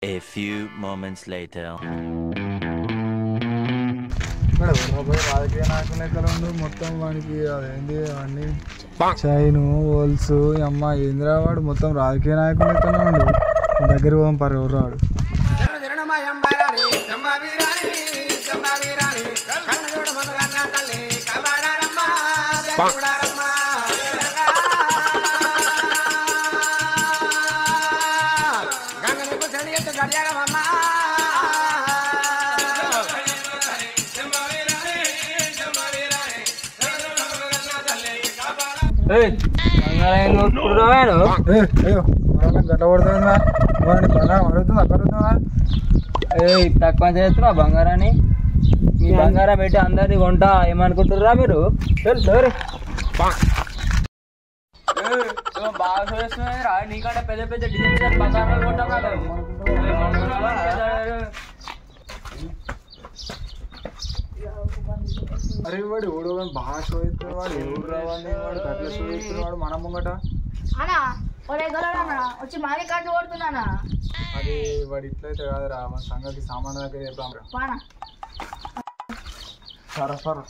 A few moments later. రాజకీయ నాయకుల లెక్కలు ఉండు మొత్తం వానికి అదేంటి అవన్నీ చైను హోల్స్ అమ్మ ఏందిరా వాడు మొత్తం రాజకీయ నాయకుల లెక్కనే ఉండు దగ్గర పోం పరు ఎవరు వాడు గట్ల పడుతుందా బంగారం అడుగుతుందా అడుగుతుందా తక్కువ చేస్తున్నా బంగారాన్ని మీ బంగారం పెట్టి అందరినీ కొంటా ఏమనుకుంటుర్రా మీరు బాగా చూస్తున్నారా నీకంటే పెద్ద పెద్ద డిజైన్ బంగారాలు కొంటాం కదా అరే వాడు ఎవడో కానీ బాగా షో అవుతున్నాడు వాడు ఎవడు రావాలి వాడు అట్లా షో అవుతున్నాడు మన ముంగట వచ్చి మాది కట్టు కొడుతున్నానా అది వాడు ఇట్లయితే కాదురా మన సంగతి సామాన్ దగ్గర చెప్తాం రా సరే సరే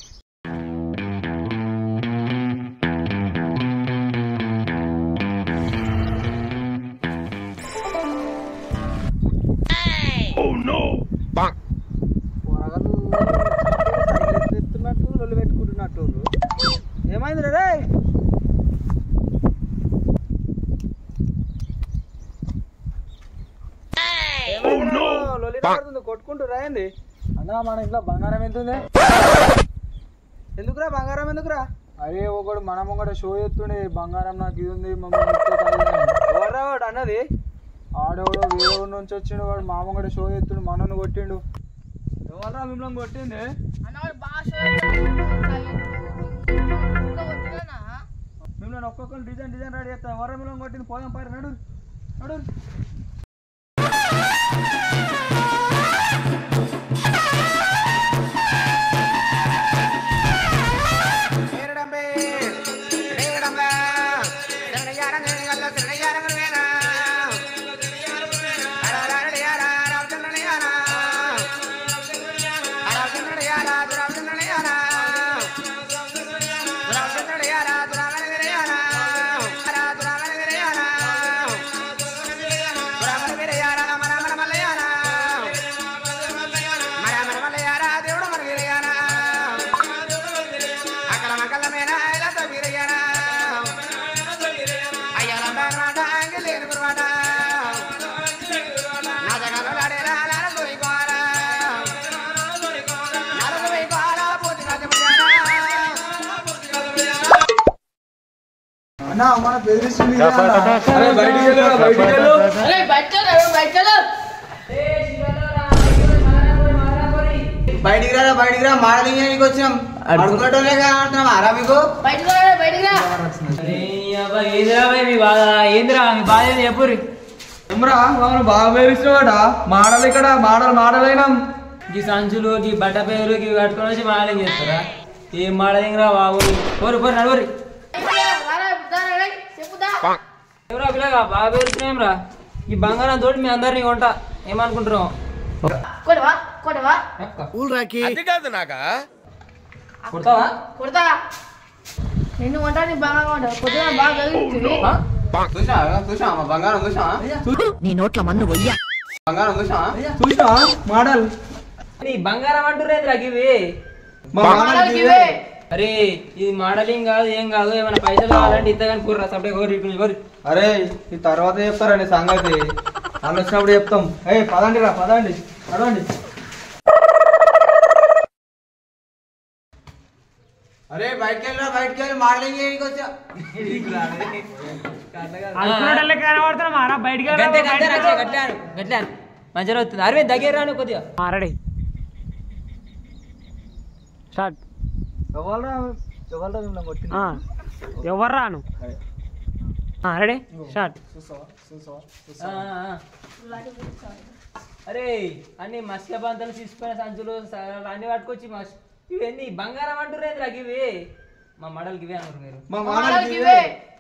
లొల్లి పెట్టుకుంటున్నట్టు ఏమైంది రే కొట్టుకుంటూ రాయండి అన్నా మన ఇంట్లో బంగారం ఎంత ఉంది ఎందుకురా బంగారం ఎందుకురా అరే ఒకడు మన ముంగట షో ఎత్తుండే బంగారం నాకు ఇది ఉంది మమ్మల్ని వాడు అన్నది ఆడెవడో వేరే ఊరి నుంచి వచ్చిండు వాడు మా ముంగట షో ఎత్తుండు మనల్ని కొట్టిండు ఎవరా మిమ్మల్ని కొట్టింది మిమ్మల్ని ఒక్కొక్కరు డిజైన్ రెడీ చేస్తా ఎవరా మిమ్మల్ని కొట్టింది పోదాం పారి నడు నడు మన బెదిరిస్తుంది బయటికి రా మాడలింగ్ వచ్చినాం ఆరా మీకు ఏందిరా మీ బాధ చెప్పురి ఏమరా మమ్మల్ని బాగా బెదిరిస్తున్నావాట మాడలు ఇక్కడ మాడలైనాం ఈ సంచులు ఈ బట్ట పేరు కట్టుకొని వచ్చి మాడలింగ్ చేస్తారా ఏం మాడలింగ్ రా బాబు పోరు నడువరి ఎవరా పిల్లగా బాగా బెదిరిస్తున్నాం రా ఈ బంగారం తోటి మీ అందరినీ కొంటా ఏమనుకుంటున్నాం నిన్ను కొంటా నీ బంగారం నీ నోట్ల మన్ను వయ్యా చూసా మాడల్ నీ బంగారం అంటుర్రేంద్రా ఇవి అరే ఇది మోడలింగ్ కాదు ఏం కాదు ఏమైనా పైసలు కావాలంటే ఇద్దరు కూర్రా సపడే కోరి అరే ఈ తర్వాత చెప్తారండి సంగతి వాళ్ళు వచ్చినప్పుడు చెప్తాం పదండి అడవండి అరే బయటకి వెళ్ళి మోడలింగ్ చేయడానికి వచ్చా మంచిగా వస్తుంది అరవై దగ్గర రాను కొద్దిగా రెడీ స్టార్ట్ ఎవరు రాను రెడీ స్టార్ట్ అరే అన్ని మత్స్య బంతలు తీసుకునే సంచులు అన్ని పట్టుకొచ్చి ఇవన్నీ బంగారం అంటున్నారు ఇవి మా మడలకి ఇవే అన్నారు మీరు